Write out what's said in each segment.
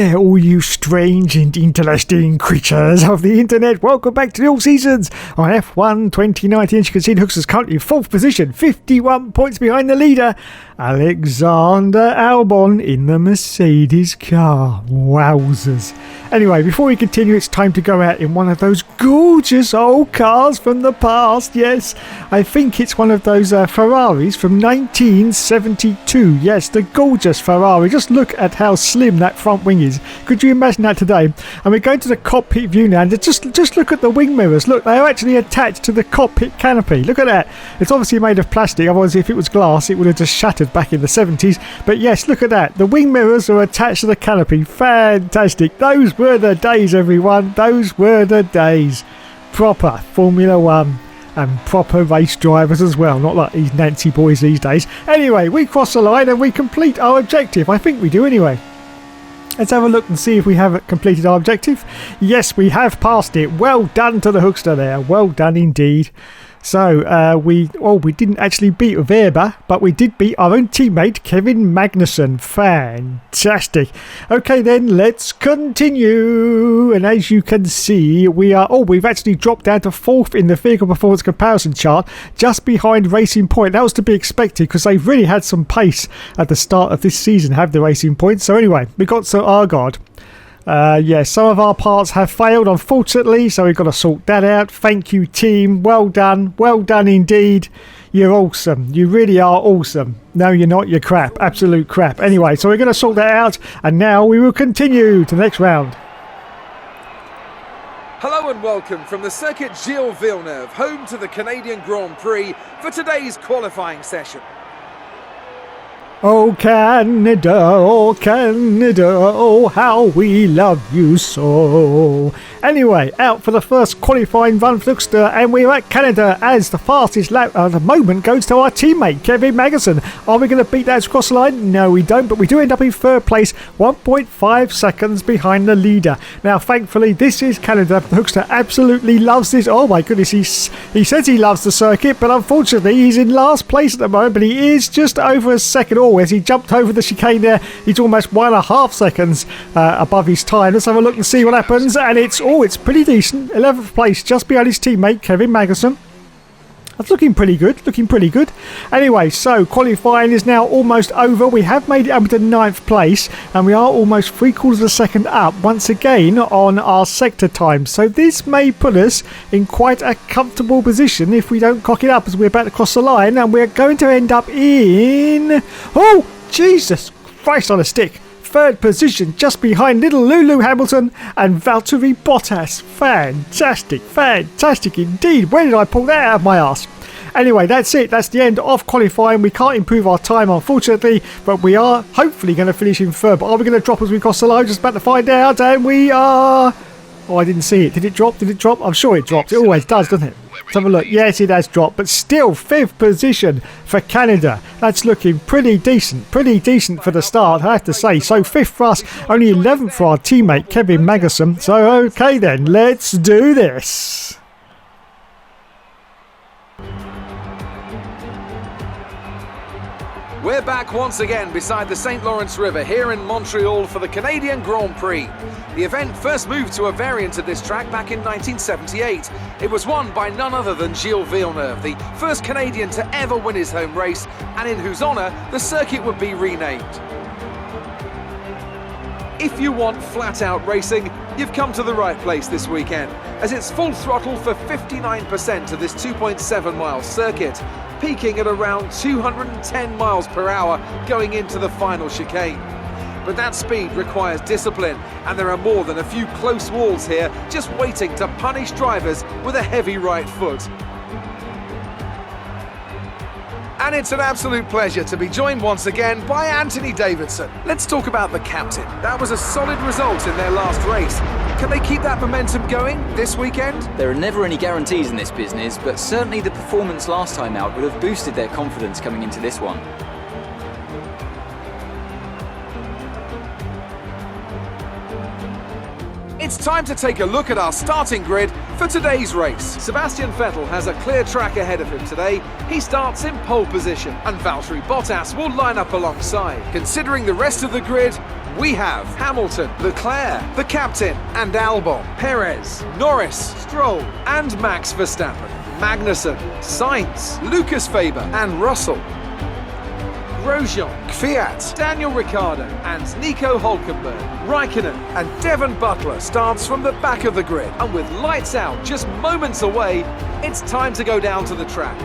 there, all you strange and interesting creatures of the internet. Welcome back to the All Seasons on F1 2019. As you can see, the Hooksters currently in 4th position, 51 points behind the leader, Alexander Albon in the Mercedes car. Wowzers. Anyway, before we continue, it's time to go out in one of those gorgeous old cars from the past. Yes, I think it's one of those Ferraris from 1972. Yes, the gorgeous Ferrari. Just look at how slim that front wing is. Could you imagine that today? And we're going to the cockpit view now, and just look at the wing mirrors. Look, they are actually attached to the cockpit canopy. Look at that. It's obviously made of plastic, otherwise if it was glass it would have just shattered back in the 70s. But yes, look at that. The wing mirrors are attached to the canopy. Fantastic. Those were the days, everyone. Those were the days. Proper Formula 1 and proper race drivers as well, not like these Nancy boys these days. Anyway, we cross the line and we complete our objective. I think we do anyway. Let's have a look and see if we have completed our objective. Yes, we have passed it. Well done to the Hookster there. Well done indeed. So we didn't actually beat Weber, but we did beat our own teammate Kevin Magnussen. Fantastic. Okay then, let's continue. And as you can see, we've actually dropped down to 4th in the vehicle performance comparison chart, just behind Racing Point. That was to be expected because they've really had some pace at the start of this season, have the Racing Point. So anyway, we got to Argard. Some of our parts have failed, unfortunately, so we've got to sort that out. Thank you, team. Well done indeed. You're awesome. You really are awesome. No, you're not. You're crap. Absolute crap. Anyway, so we're going to sort that out, and now we will continue to the next round. Hello and welcome from the circuit Gilles Villeneuve, home to the Canadian Grand Prix, for today's qualifying session. Oh Canada, oh how we love you so. Anyway, out for the first qualifying run for Hookster, and we're at Canada as the fastest lap at the moment goes to our teammate Kevin Magnussen. Are we going to beat that across the line? No, we don't, but we do end up in 3rd place, 1.5 seconds behind the leader. Now, thankfully, this is Canada. The Hookster absolutely loves this. Oh my goodness, he says he loves the circuit, but unfortunately, he's in last place at the moment, but he is just over a second. As he jumped over the chicane there, he's almost 1.5 seconds above his time. Let's have a look and see what happens, and it's pretty decent. 11th place, just behind his teammate Kevin Magnussen. That's looking pretty good. Anyway, so qualifying is now almost over. We have made it up to 9th place, and we are almost 3/4 of a second up once again on our sector time. So this may put us in quite a comfortable position if we don't cock it up as we're about to cross the line, and we're going to end up in... Oh, Jesus Christ on a stick. 3rd position, just behind little Lulu Hamilton and Valtteri Bottas. Fantastic indeed. Where did I pull that out of my arse? Anyway, that's it. That's the end of qualifying. We can't improve our time, unfortunately, but we are hopefully going to finish in 3rd. But are we going to drop as we cross the line? Just about to find out, and we are... Oh, I didn't see it. Did it drop? I'm sure it dropped. It always does, doesn't it? Let's have a look. Yes, it has dropped, but still 5th position for Canada. That's looking pretty decent for the start, I have to say. So 5th for us, only 11th for our teammate Kevin Magnussen. So okay then, let's do this. We're back once again beside the St. Lawrence River here in Montreal for the Canadian Grand Prix. The event first moved to a variant of this track back in 1978. It was won by none other than Gilles Villeneuve, the first Canadian to ever win his home race, and in whose honour the circuit would be renamed. If you want flat-out racing, you've come to the right place this weekend, as it's full throttle for 59% of this 2.7-mile circuit, peaking at around 210 miles per hour going into the final chicane. But that speed requires discipline, and there are more than a few close walls here just waiting to punish drivers with a heavy right foot. And it's an absolute pleasure to be joined once again by Anthony Davidson. Let's talk about the captain. That was a solid result in their last race. Can they keep that momentum going this weekend? There are never any guarantees in this business, but certainly the performance last time out would have boosted their confidence coming into this one. It's time to take a look at our starting grid for today's race. Sebastian Vettel has a clear track ahead of him today. He starts in pole position, and Valtteri Bottas will line up alongside. Considering the rest of the grid, we have Hamilton, Leclerc, the captain, and Albon, Perez, Norris, Stroll, and Max Verstappen, Magnussen, Sainz, Lucas Faber, and Russell, Grosjean, Kvyat, Daniel Ricciardo, and Nico Hülkenberg. Raikkonen and Devon Butler starts from the back of the grid, and with lights out just moments away, it's time to go down to the track.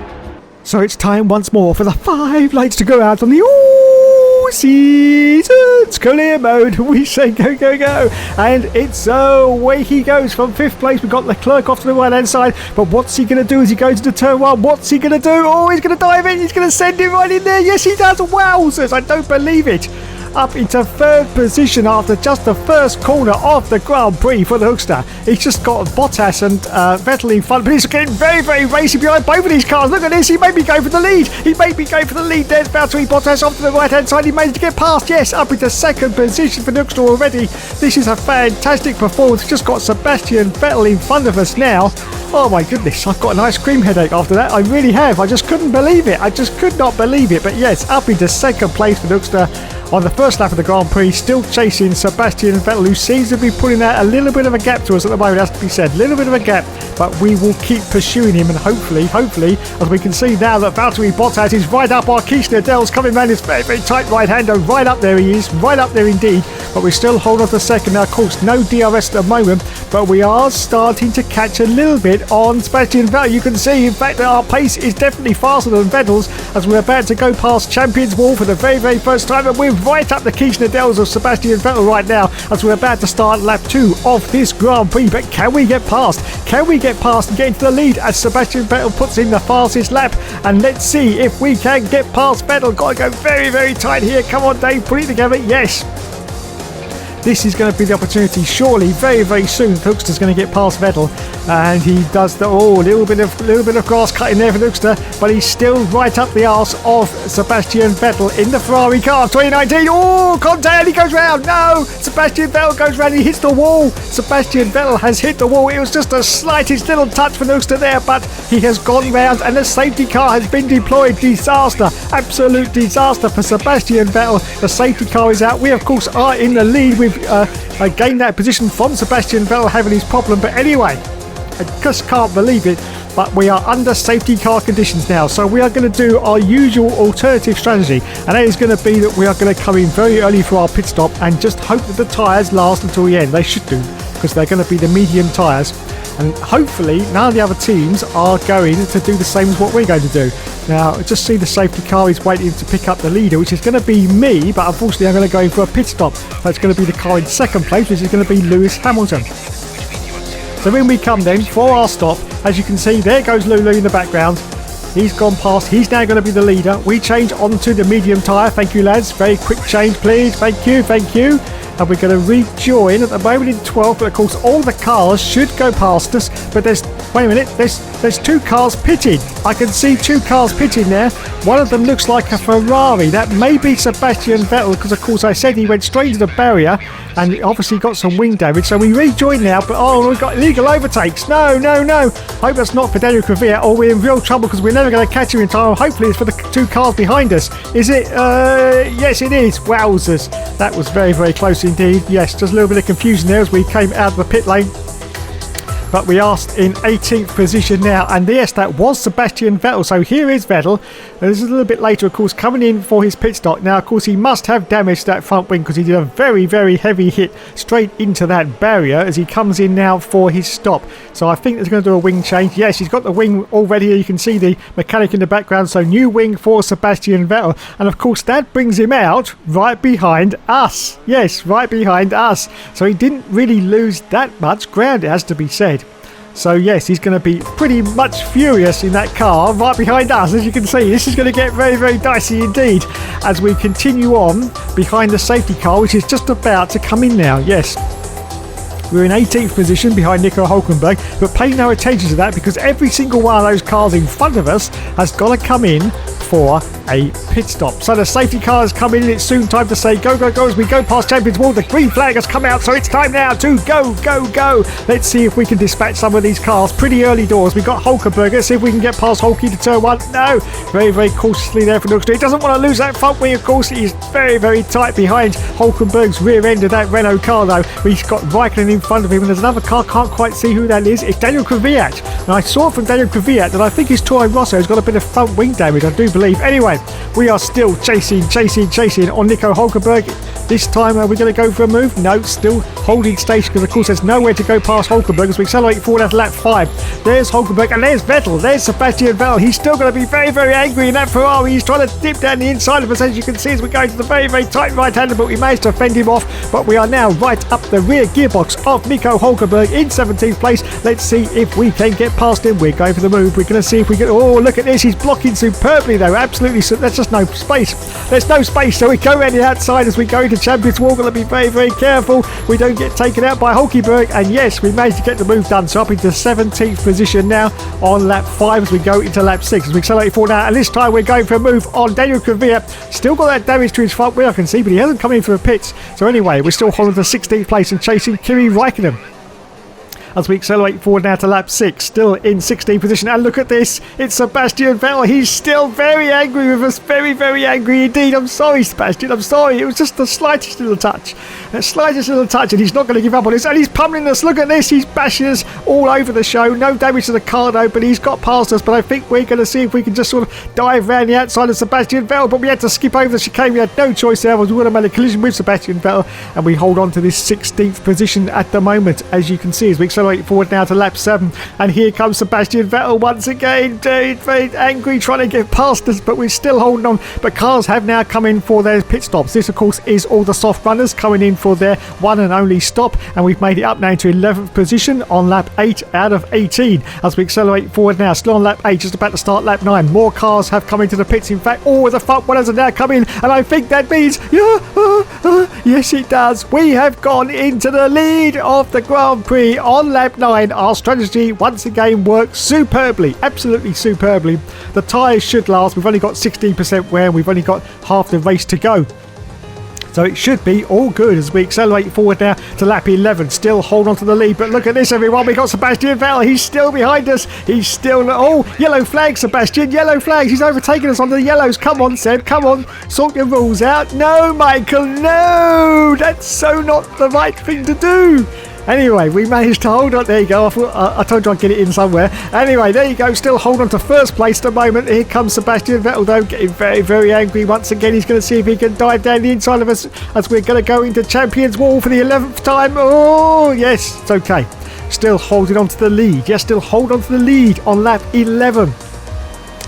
So it's time once more for the 5 lights to go out on the All Seasons career mode. We say go, go, go. And it's away he goes from 5th place. We've got Leclerc off to the right hand side. But what's he going to do as he goes into turn 1? What's he going to do? Oh, he's going to dive in. He's going to send it right in there. Yes, he does. Wowzers. I don't believe it. Up into 3rd position after just the first corner of the Grand Prix for the Hookster. He's just got Bottas and Vettel in front, but he's getting very, very racy behind both of these cars. Look at this, he made me go for the lead. There's Valtteri Bottas off to the right hand side. He managed to get past, yes, up into 2nd position for the Hookster already. This is a fantastic performance. We've just got Sebastian Vettel in front of us now. Oh my goodness, I've got an ice cream headache after that. I really have. I just couldn't believe it. I just could not believe it. But yes, up into 2nd place for the Hookster on the first lap of the Grand Prix, still chasing Sebastian Vettel, who seems to be putting out a little bit of a gap to us at the moment, has to be said. A little bit of a gap, but we will keep pursuing him, and hopefully, as we can see now that Valtteri Bottas is right up our Keishner Dells, coming around his very, very tight right-hander. Right up there he is, right up there indeed, but we still hold on to 2nd. Now, of course, no DRS at the moment, but we are starting to catch a little bit on Sebastian Vettel. You can see, in fact, that our pace is definitely faster than Vettel's, as we're about to go past Champions Wall for the very, very first time, and we're right up the Keishner Dells of Sebastian Vettel right now, as we're about to start lap 2 of this Grand Prix. But can we get past? Can we get past and get into the lead as Sebastian Vettel puts in the fastest lap? And let's see if we can get past Vettel. Got to go very, very tight here. Come on, Dave, put it together. Yes. This is going to be the opportunity, surely, very, very soon. Hookster's going to get past Vettel, and he does the little bit of grass cutting there for Hookster, but he's still right up the arse of Sebastian Vettel in the Ferrari car of 2019. Oh, contact, he goes round. No, Sebastian Vettel goes round. He hits the wall. Sebastian Vettel has hit the wall. It was just the slightest little touch for Hookster there, but he has gone round, and the safety car has been deployed. Disaster, absolute disaster for Sebastian Vettel. The safety car is out. We, of course, are in the lead. We've gained that position from Sebastian Vettel having his problem, but anyway, I just can't believe it, but we are under safety car conditions now, so we are going to do our usual alternative strategy, and that is going to be that we are going to come in very early for our pit stop and just hope that the tyres last until the end. They should do, because they're going to be the medium tyres, and hopefully none of the other teams are going to do the same as what we're going to do. Now, just see the safety car is waiting to pick up the leader, which is going to be me, but unfortunately I'm going to go in for a pit stop. That's going to be the car in 2nd place, which is going to be Lewis Hamilton. So when we come then for our stop, as you can see, there goes Lulu in the background. He's gone past. He's now going to be the leader. We change onto the medium tyre. Thank you, lads. Very quick change, please. Thank you. And we're going to rejoin at the moment in 12th, but of course all the cars should go past us, but wait a minute, there's 2 cars pitted. I can see 2 cars pitting there. One of them looks like a Ferrari. That may be Sebastian Vettel, because of course I said he went straight into the barrier and obviously got some wing damage, so we rejoin now, but we've got illegal overtakes. No. Hope that's not for Daniel Kvyat, or we're in real trouble because we're never going to catch him in time. Hopefully it's for the 2 cars behind us. Is it? Yes, it is. Wowzers. That was very, very close indeed. Yes, just a little bit of confusion there as we came out of the pit lane. But we are in 18th position now, and yes, that was Sebastian Vettel. So here is Vettel. This is a little bit later, of course, coming in for his pit stop. Now, of course, he must have damaged that front wing because he did a very, very heavy hit straight into that barrier as he comes in now for his stop. So I think he's going to do a wing change. Yes, he's got the wing already. You can see the mechanic in the background. So new wing for Sebastian Vettel. And of course, that brings him out right behind us. Yes, right behind us. So he didn't really lose that much ground, it has to be said. So yes, he's going to be pretty much furious in that car right behind us. As you can see, this is going to get very, very dicey indeed as we continue on behind the safety car, which is just about to come in now. Yes, we're in 18th position behind Nico Hülkenberg, but pay no attention to that because every single one of those cars in front of us has got to come in for a pit stop. So the safety car is coming in. It's soon time to say go, go, go as we go past Champions Wall. The green flag has come out, so it's time now to go, go, go. Let's see if we can dispatch some of these cars pretty early doors. We've got Hulkenberg. Let's see if we can get past Hulky to turn one. No, very, very cautiously there for Nookster. He doesn't want to lose that front wing, of course. He's very, very tight behind Hulkenberg's rear end of that Renault car, though. He's got Raikkonen in front of him, and there's another car. Can't quite see who that is. It's Daniel Kvyat. And I saw from Daniel Kvyat that I think his Toro Rosso has got a bit of front wing damage, I do believe. Anyway, we are still chasing on Nico Hulkenberg. This time, are we going to go for a move? No, still holding station because, of course, there's nowhere to go past Hulkenberg as we accelerate forward at lap 5. There's Hulkenberg and there's Vettel. There's Sebastian Vettel. He's still going to be very, very angry in that Ferrari. He's trying to dip down the inside of us, as you can see, as we go into the very, very tight right-hander, but we managed to fend him off. But we are now right up the rear gearbox of Nico Hulkenberg in 17th place. Let's see if we can get past him. We're going for the move. We're going to see if we can... Oh, look at this. He's blocking superbly, though. Absolutely. There's just no space. There's no space, so we go around the outside as we go into Champions Wall. Got to be very, very careful we don't get taken out by Hulkenberg. And yes, we managed to get the move done, so up into 17th position now on lap 5 as we go into lap 6 as we accelerate forward now. And this time we're going for a move on Daniel Kvyat. Still got that damage to his front wheel, I can see, but he hasn't come in for a pits. So anyway, we're still holding the 16th place and chasing Kimi Raikkonen as we accelerate forward now to lap 6, still in 16th position. And look at this, it's Sebastian Vettel. He's still very angry with us, very, very angry indeed. I'm sorry, Sebastian, I'm sorry. It was just the slightest little touch, and he's not going to give up on us. And he's pummeling us. Look at this, he's bashing us all over the show. No damage to the car though, but he's got past us. But I think we're going to see if we can just sort of dive around the outside of Sebastian Vettel. But we had to skip over the chicane. We had no choice there. We would have made a collision with Sebastian Vettel, and we hold on to this 16th position at the moment, as you can see, as we accelerate forward now to lap 7. And here comes Sebastian Vettel once again, very, very angry, trying to get past us, but we're still holding on. But cars have now come in for their pit stops. This, of course, is all the soft runners coming in for their one and only stop, and we've made it up now to 11th position on lap 8 out of 18 as we accelerate forward now, still on lap 8, just about to start lap 9. More cars have come into the pits. In fact, all the front runners are now coming, and I think that means yes, it does, we have gone into the lead of the Grand Prix on lap 9. Our strategy once again works superbly, absolutely superbly. The tyres should last. We've only got 16% wear, and we've only got half the race to go. So it should be all good as we accelerate forward now to lap 11. Still hold on to the lead, but look at this, everyone. We got Sebastian Vettel. He's still behind us. He's still... Oh, yellow flag, Sebastian. Yellow flags. He's overtaken us on the yellows. Come on, Seb. Come on. Sort your rules out. No, Michael. No. That's so not the right thing to do. Anyway, we managed to hold on. There you go. I told you I'd get it in somewhere. Anyway, there you go. Still hold on to first place at the moment. Here comes Sebastian Vettel, though, getting very, very angry. Once again, he's going to see if he can dive down the inside of us as we're going to go into Champions Wall for the 11th time. Oh, yes. It's okay. Still holding on to the lead. Yes, still hold on to the lead on lap 11.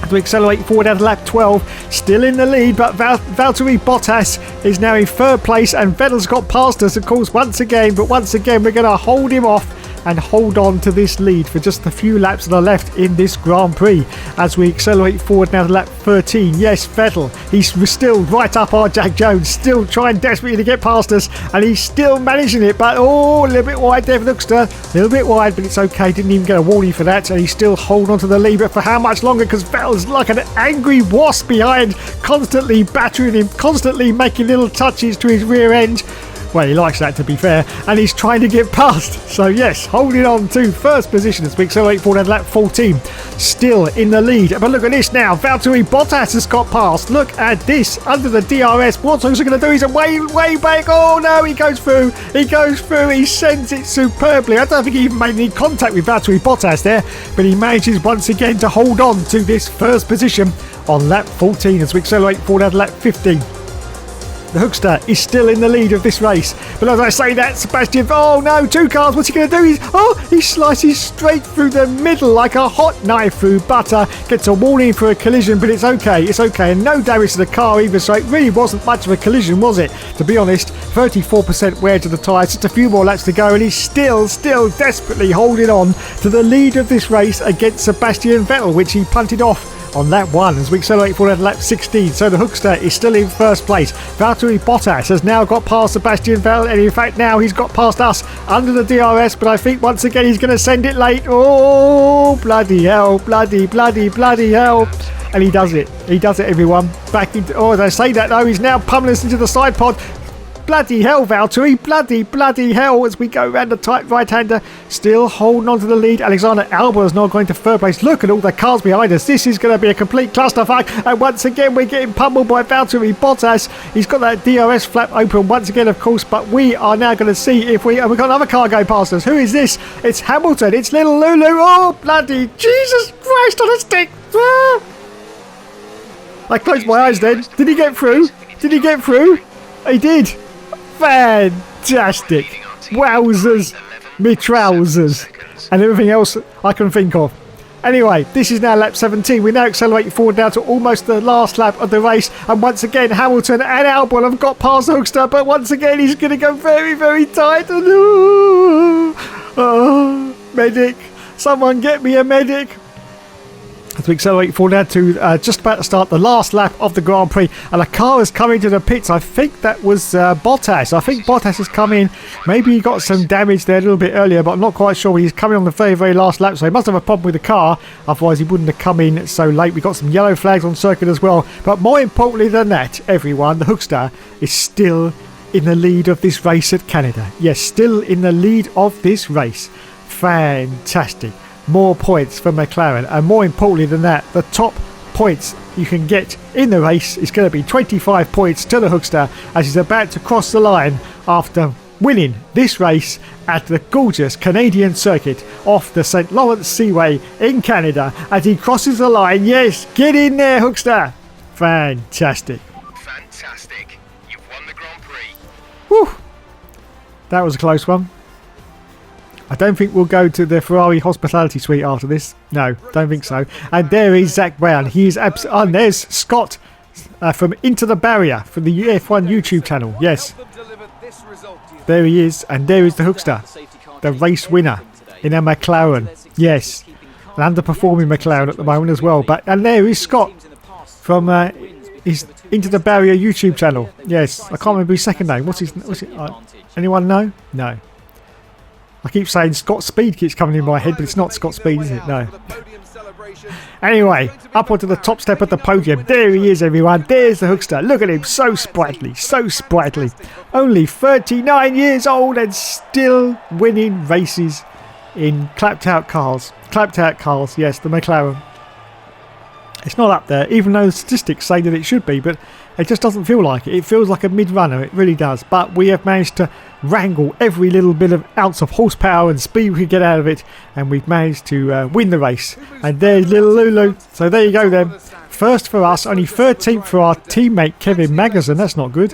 As we accelerate forward out of lap 12, still in the lead, but Valtteri Bottas is now in third place, and Vettel's got past us, of course, once again. But once again, we're going to hold him off and hold on to this lead for just a few laps that are left in this Grand Prix as we accelerate forward now to lap 13. Yes, Vettel, he's still right up our Jack Jones, still trying desperately to get past us, and he's still managing it, but a little bit wide there for Nookster, a little bit wide, but it's okay, didn't even get a warning for that, and he's still holding on to the lead. But for how much longer? Because Vettel's like an angry wasp behind, constantly battering him, constantly making little touches to his rear end. Well, he likes that, to be fair, and he's trying to get past. So yes, holding on to first position as we accelerate forward at lap 14. Still in the lead. But look at this now. Valtteri Bottas has got past. Look at this. Under the DRS. What's he going to do? He's way back. Oh no, he goes through. He goes through. He sends it superbly. I don't think he even made any contact with Valtteri Bottas there, but he manages once again to hold on to this first position on lap 14 as we accelerate forward at lap 15. The Hookster is still in the lead of this race. But as I say that, Sebastian... Oh no, two cars. What's he going to do? He slices straight through the middle like a hot knife through butter. Gets a warning for a collision, but it's okay. It's okay. And no damage to the car either, so it really wasn't much of a collision, was it? To be honest, 34% wear to the tyres. Just a few more laps to go, and he's still desperately holding on to the lead of this race against Sebastian Vettel, which he punted off on lap 1 as we accelerate forward at lap 16. So the Hookster is still in first place. Valtteri Bottas has now got past Sebastian Vettel, and in fact now he's got past us under the DRS, but I think once again he's going to send it late. Oh, bloody hell, bloody hell. And he does it. He does it, everyone. Back into... Oh, as I say that, though, he's now pummeling us into the side pod. Bloody hell, Valtteri. Bloody hell as we go around the tight right-hander. Still holding on to the lead. Alexander Albon is now going to third place. Look at all the cars behind us. This is going to be a complete clusterfuck. And once again, we're getting pummeled by Valtteri Bottas. He's got that DRS flap open once again, of course. But we are now going to see if we... we've got another car going past us. Who is this? It's Hamilton. It's little Lulu. Oh, bloody Jesus Christ on a stick. Ah! I closed my eyes then. Did he get through? He did. Fantastic. Wowzers. Me trousers. And everything else I can think of. Anyway, this is now lap 17. We now accelerate forward now to almost the last lap of the race. And once again, Hamilton and Albon have got past Hookster. But once again, he's going to go very, very tight. And, medic. Someone get me a medic. As we accelerate forward now to just about to start the last lap of the Grand Prix, and a car is coming to the pits. I think that was Bottas. I think Bottas has come in. Maybe he got some damage there a little bit earlier, but I'm not quite sure. He's coming on the very, very last lap, so he must have a problem with the car. Otherwise, he wouldn't have come in so late. We got some yellow flags on circuit as well. But more importantly than that, everyone, the Hookster is still in the lead of this race at Canada. Yes, still in the lead of this race. Fantastic. More points for McLaren, and more importantly than that, the top points you can get in the race is going to be 25 points to the Hookster as he's about to cross the line after winning this race at the gorgeous Canadian circuit off the St. Lawrence Seaway in Canada. As he crosses the line, yes, get in there, Hookster. Fantastic. You've won the Grand Prix. Whew. That was a close one. I don't think we'll go to the Ferrari hospitality suite after this. No, don't think so. And there is Zach Brown. He is absolutely... and there's Scott from Into the Barrier from the F1 YouTube channel. Yes. There he is. And there is the Hookster, the race winner in a McLaren. Yes. An underperforming McLaren at the moment as well. And there is Scott from his Into the Barrier YouTube channel. Yes. I can't remember his second name. What's it? Anyone know? No. I keep saying Scott Speed keeps coming in my head, but it's not Scott Speed, is it? No. Anyway, up onto the top step of the podium. There he is, everyone. There's the Hookster. Look at him. So sprightly. So sprightly. Only 39 years old and still winning races in clapped out cars. Clapped out cars, yes, the McLaren. It's not up there, even though the statistics say that it should be, but it just doesn't feel like it. It feels like a mid-runner, it really does. But we have managed to wrangle every little bit of ounce of horsepower and speed we could get out of it, and we've managed to win the race. And there's little Lulu. So there you go then. First for us, only 13th for our teammate Kevin Magnussen. That's not good.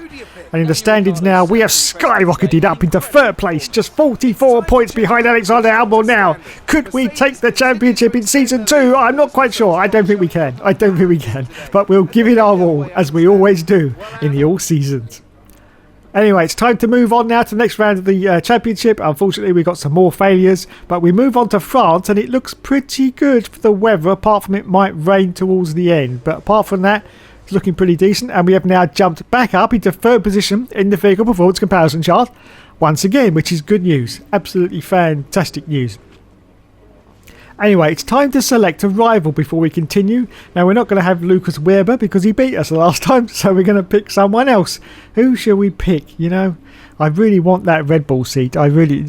And in the standings now, we have skyrocketed up into third place, just 44 points behind Alexander Albon now. Could we take the championship in season 2? I'm not quite sure. I don't think we can. But we'll give it our all, as we always do in the all seasons. Anyway, it's time to move on now to the next round of the championship. Unfortunately, we've got some more failures, but we move on to France, and it looks pretty good for the weather, apart from it might rain towards the end. But apart from that, it's looking pretty decent, and we have now jumped back up into third position in the vehicle performance comparison chart once again, which is good news. Absolutely fantastic news. Anyway, it's time to select a rival before we continue. Now, we're not going to have Lucas Weber because he beat us the last time, so we're going to pick someone else. Who shall we pick? You know, I really want that Red Bull seat. I really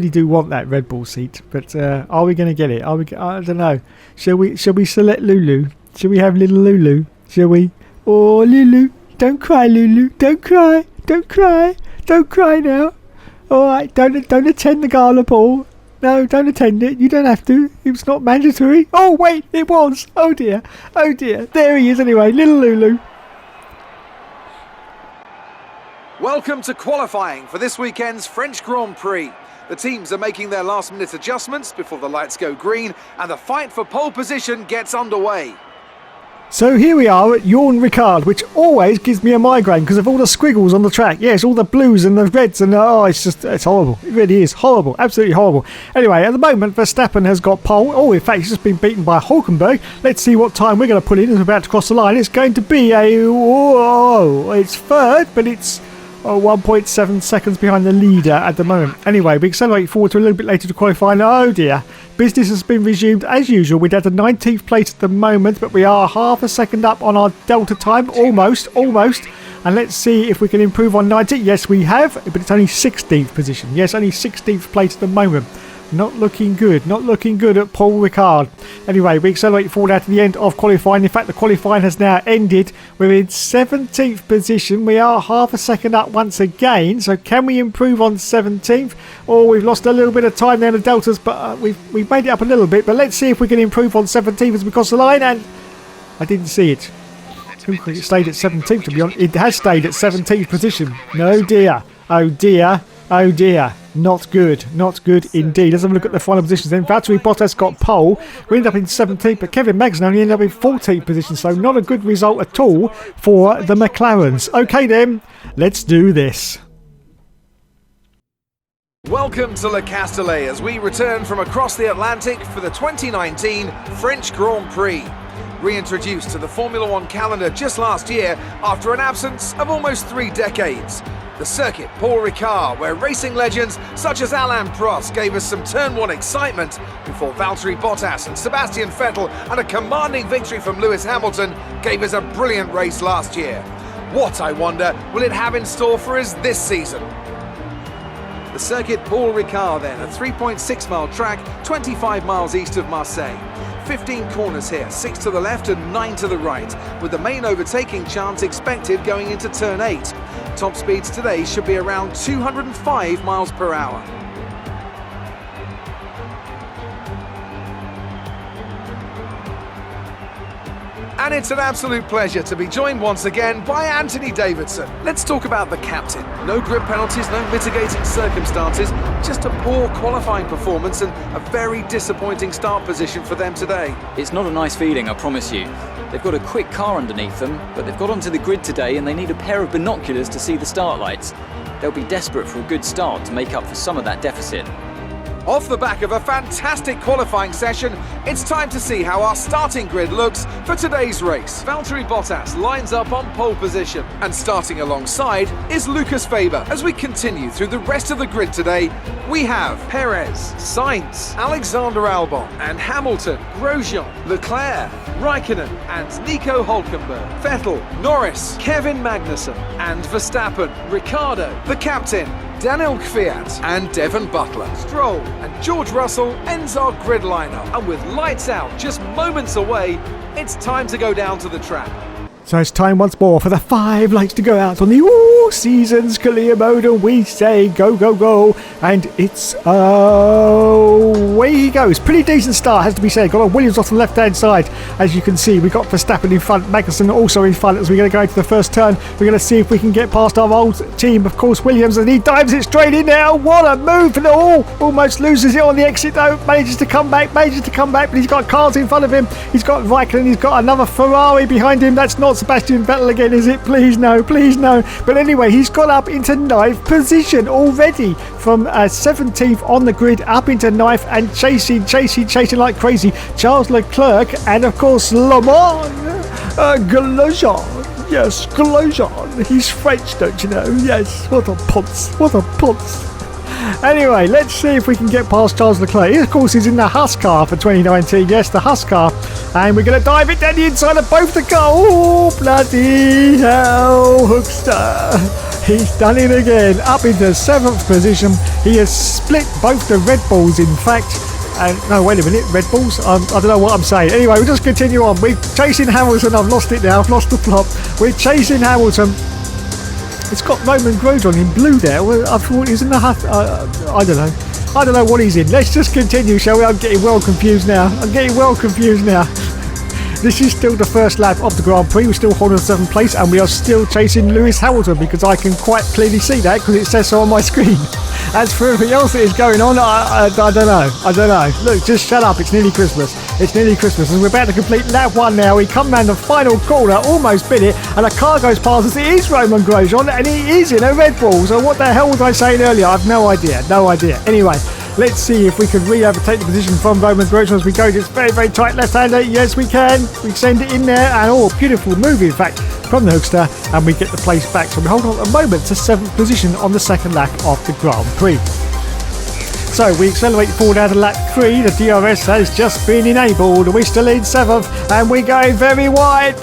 do want that Red Bull seat. But are we going to get it? I don't know. Shall we select Lulu? Shall we have little Lulu? Shall we? Oh, Lulu, don't cry, Lulu. Don't cry now. All right, don't attend the gala ball. No, don't attend it. You don't have to. It's not mandatory. Oh, wait, it was. Oh, dear. There he is anyway, little Lulu. Welcome to qualifying for this weekend's French Grand Prix. The teams are making their last-minute adjustments before the lights go green, and the fight for pole position gets underway. So here we are at Yawn Ricard, which always gives me a migraine because of all the squiggles on the track. Yes, all the blues and the reds, and it's horrible. It really is horrible, absolutely horrible. Anyway, at the moment, Verstappen has got pole. Oh, in fact, he's just been beaten by Hulkenberg. Let's see what time we're going to put in as we're about to cross the line. It's going to be it's third, but it's 1.7 seconds behind the leader at the moment. Anyway, we accelerate forward to a little bit later to qualifying. Oh dear. Business has been resumed as usual. We're down to 19th place at the moment, but we are half a second up on our delta time. Almost. And let's see if we can improve on 90. Yes, we have, but it's only 16th position. Yes, only 16th place at the moment. Not looking good at Paul Ricard. Anyway, we accelerate forward out to the end of qualifying. In fact, the qualifying has now ended. We're in 17th position. We are half a second up once again. So can we improve on 17th? Oh, we've lost a little bit of time there in the deltas, but we've made it up a little bit. But let's see if we can improve on 17th as we cross the line. And I didn't see it. It stayed at 17th, to be honest. It has stayed at 17th position. No dear. Oh dear. Not good indeed. Let's have a look at the final positions then. Valtteri Bottas got pole. We ended up in 17th, but Kevin Magnussen only ended up in 14th position, so not a good result at all for the McLarens. Okay then, let's do this. Welcome to Le Castellet as we return from across the Atlantic for the 2019 French Grand Prix. Reintroduced to the Formula One calendar just last year after an absence of almost 3 decades. The circuit, Paul Ricard, where racing legends such as Alain Prost gave us some Turn 1 excitement before Valtteri Bottas and Sebastian Vettel and a commanding victory from Lewis Hamilton gave us a brilliant race last year. What, I wonder, will it have in store for us this season? The circuit, Paul Ricard then, a 3.6 mile track, 25 miles east of Marseille. 15 corners here, 6 to the left and 9 to the right, with the main overtaking chance expected going into turn 8. Top speeds today should be around 205 miles per hour. And it's an absolute pleasure to be joined once again by Anthony Davidson. Let's talk about the captain. No grid penalties, no mitigating circumstances, just a poor qualifying performance and a very disappointing start position for them today. It's not a nice feeling, I promise you. They've got a quick car underneath them, but they've got onto the grid today and they need a pair of binoculars to see the start lights. They'll be desperate for a good start to make up for some of that deficit. Off the back of a fantastic qualifying session, it's time to see how our starting grid looks for today's race. Valtteri Bottas lines up on pole position, and starting alongside is Lucas Faber. As we continue through the rest of the grid today, we have Perez, Sainz, Alexander Albon, and Hamilton, Grosjean, Leclerc, Raikkonen, and Nico Hülkenberg, Vettel, Norris, Kevin Magnussen, and Verstappen, Ricciardo, the captain, Daniel Kvyat and Devon Butler. Stroll and George Russell ends our grid lineup, and with lights out just moments away, it's time to go down to the track. So it's time once more for the 5 lights to go out on the All Seasons career mode, and we say go, go, go, and it's away he goes. Pretty decent start, has to be said. Got a Williams off the left-hand side. As you can see, we got Verstappen in front, Magnussen also in front as we're going to go into the first turn. We're going to see if we can get past our old team, of course, Williams, and he dives it straight in now. What a move for the all. Almost loses it on the exit though, manages to come back, but he's got cars in front of him. He's got Raikkonen, he's got another Ferrari behind him. That's not Sebastian Vettel again, is it? Please no. But anyway, he's got up into 9th position already from 17th on the grid up into 9th and chasing like crazy. Charles Leclerc and of course Le Mans Grosjean. Yes, Grosjean. He's French, don't you know? Yes, what a ponce. Anyway, let's see if we can get past Charles Leclerc. He, of course, is in the Haas car for 2019. Yes, the Haas car. And we're going to dive it down the inside of both the cars. Oh, bloody hell, Hookster. He's done it again. Up into 7th position. He has split both the Red Bulls, in fact. And no, wait a minute, Red Bulls? I don't know what I'm saying. Anyway, we'll just continue on. We're chasing Hamilton. I've lost it now. I've lost the plot. We're chasing Hamilton. It's got Roman Grosjean in blue there. Well, I thought he was in the hut. I don't know what he's in. Let's just continue, shall we? I'm getting well confused now. This is still the first lap of the Grand Prix. We're still holding 7th place, and we are still chasing Lewis Hamilton because I can quite clearly see that because it says so on my screen. As for everything else that is going on, I don't know. Look, just shut up. It's nearly Christmas. And we're about to complete lap 1 now. We come round the final corner, almost bit it, and a car goes past us. It is Roman Grosjean, and he is in a Red Bull. So what the hell was I saying earlier? I've no idea. Anyway, let's see if we can re-overtake the position from Roman Grosjean as we go. It's very, very tight left-hander. Yes, we can. We send it in there, and beautiful move, in fact. from the Hookster, and we get the place back. So we hold on at the moment to 7th position on the second lap of the Grand Prix. So we accelerate forward out of lap 3. The DRS has just been enabled. We're still in 7th and we're going very wide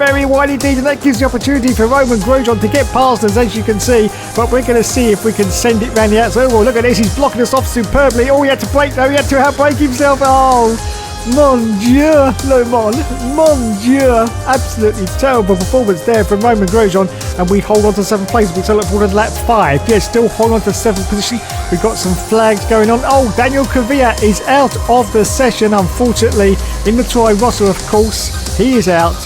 indeed, and that gives the opportunity for Roman Grosjean to get past us, as you can see. But we're going to see if we can send it round the outside. Oh, look at this, he's blocking us off superbly. Oh, he had to brake though, he had to outbrake himself. Oh, mon Dieu, Le Mans, mon Dieu. Absolutely terrible performance there from Roman Grosjean, and we hold on to 7th place. We still look forward to lap 5. Yes, still hold on to 7th position. We've got some flags going on. Oh, Daniel Kvyat is out of the session, unfortunately. In the Toro Rosso, of course, he is out.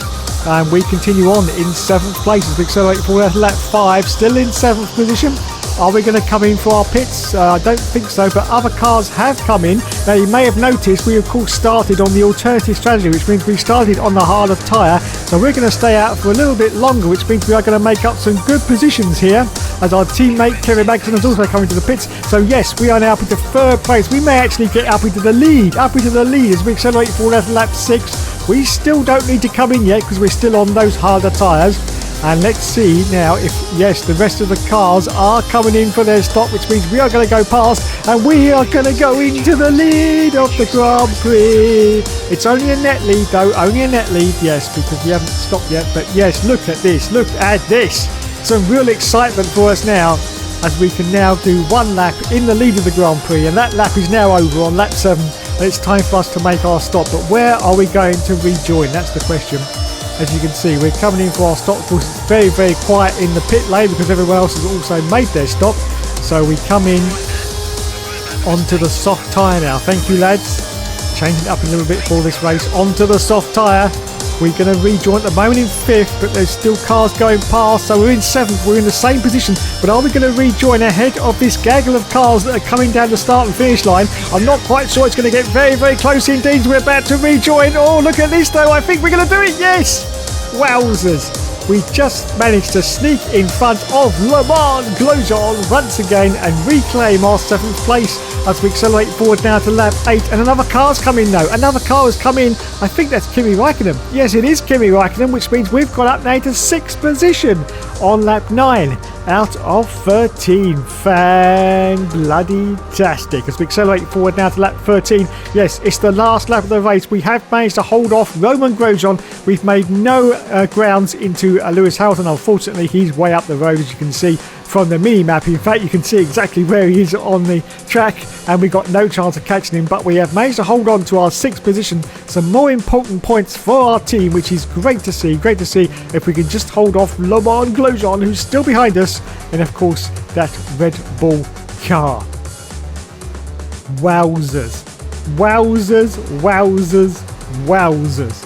And we continue on in 7th place as we accelerate forward to lap 5. Still in 7th position. Are we going to come in for our pits? I don't think so, but other cars have come in. Now, you may have noticed we, of course, started on the alternative strategy, which means we started on the harder tyre. So we're going to stay out for a little bit longer, which means we are going to make up some good positions here, as our teammate Kevin Magnussen is also coming to the pits. So yes, we are now up into 3rd place. We may actually get up into the lead as we accelerate forward to lap 6. We still don't need to come in yet because we're still on those harder tyres. And let's see now if, yes, the rest of the cars are coming in for their stop, which means we are going to go past and we are going to go into the lead of the Grand Prix. It's only a net lead though, only a net lead, yes, because we haven't stopped yet. But yes, look at this, look at this. Some real excitement for us now, as we can now do one lap in the lead of the Grand Prix, and that lap is now over on lap 7. And it's time for us to make our stop. But where are we going to rejoin? That's the question. As you can see, we're coming in for our stop. Of course, it's very, very quiet in the pit lane because everyone else has also made their stop. So we come in onto the soft tyre now. Thank you, lads. Changing it up a little bit for this race. Onto the soft tyre. We're going to rejoin at the moment in 5th, but there's still cars going past. So we're in 7th. We're in the same position. But are we going to rejoin ahead of this gaggle of cars that are coming down the start and finish line? I'm not quite sure. It's going to get very, very close indeed. We're about to rejoin. Oh, look at this though. I think we're going to do it. Yes. Wowzers. We just managed to sneak in front of Le Mans Grosjean once again and reclaim our 7th place as we accelerate forward now to lap 8. And another car's come in though. Another car has come in. I think that's Kimi Räikkönen. Yes, it is Kimi Räikkönen, which means we've got up now to 6th position on lap 9 out of 13. Fan-bloody-tastic. As we accelerate forward now to lap 13. Yes, it's the last lap of the race. We have managed to hold off Roman Grosjean. We've made no grounds into Lewis Hamilton. Unfortunately, he's way up the road, as you can see from the mini-map. In fact, you can see exactly where he is on the track, and we got no chance of catching him, but we have managed to hold on to our 6th position. Some more important points for our team, which is great to see. Great to see if we can just hold off Le Mans Grosjean, who's still behind us, and of course that Red Bull car. Wowzers. Wowzers, wowzers, wowzers.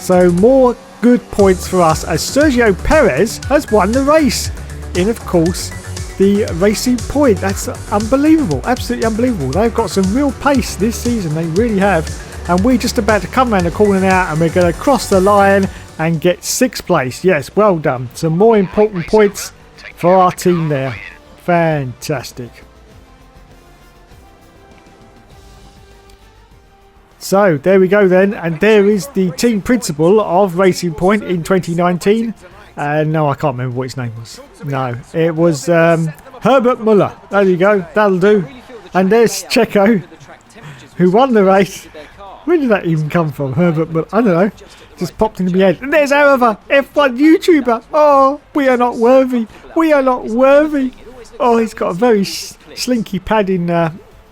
So more good points for us as Sergio Perez has won the race in, of course, the Racing Point. That's unbelievable, absolutely unbelievable. They've got some real pace this season, they really have. And we're just about to come around the corner now, and we're going to cross the line and get 6th place. Yes, well done. Some more important points for our team there. Fantastic. So there we go then, and there is the team principal of Racing Point in 2019. No, I can't remember what his name was. No, it was Herbert Muller. There you go, that'll do. And there's Checo, who won the race. Where did that even come from, Herbert Muller? I don't know, just popped into my head. And there's our other F1 YouTuber. Oh, we are not worthy. We are not worthy. Oh, he's got a very slinky pad in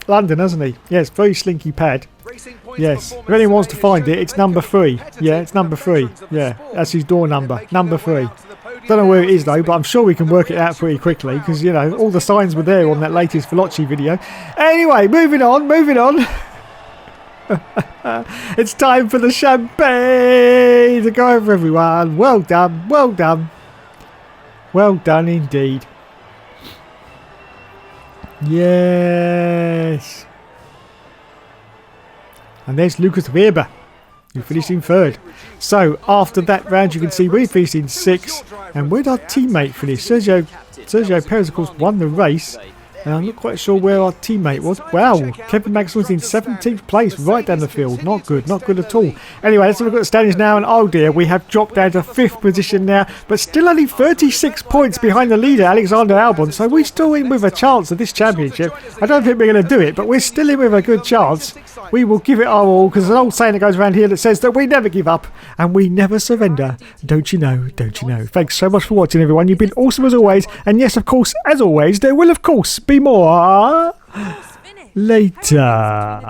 London, hasn't he? Yes, very slinky pad. Yes, if anyone wants to find it, it's number 3. Yeah, it's number 3. Yeah, that's his door number. Number 3. Don't know where it is though, but I'm sure we can work it out pretty quickly because, you know, all the signs were there on that latest Veloci video. Anyway, moving on. It's time for the champagne to go over, everyone. Well done, well done. Well done indeed. Yes. And there's Lucas Weber, who finished in 3rd. So after that round, you can see we finished in 6th. And where did our teammate finish? Sergio Perez, of course, won the race. I'm not quite sure where our teammate was. Wow, Kevin Magnussen was in 17th place, right down the field. Not good at all. Anyway, let's have a look at the standings now, and oh dear, we have dropped down to 5th position now, but still only 36 points behind the leader, Alexander Albon, so we're still in with a chance of this championship. I don't think we're going to do it, but we're still in with a good chance. We will give it our all, because there's an old saying that goes around here that says that we never give up and we never surrender. Don't you know? Don't you know? Thanks so much for watching, everyone. You've been awesome as always. And yes, of course, as always, there will of course be more later.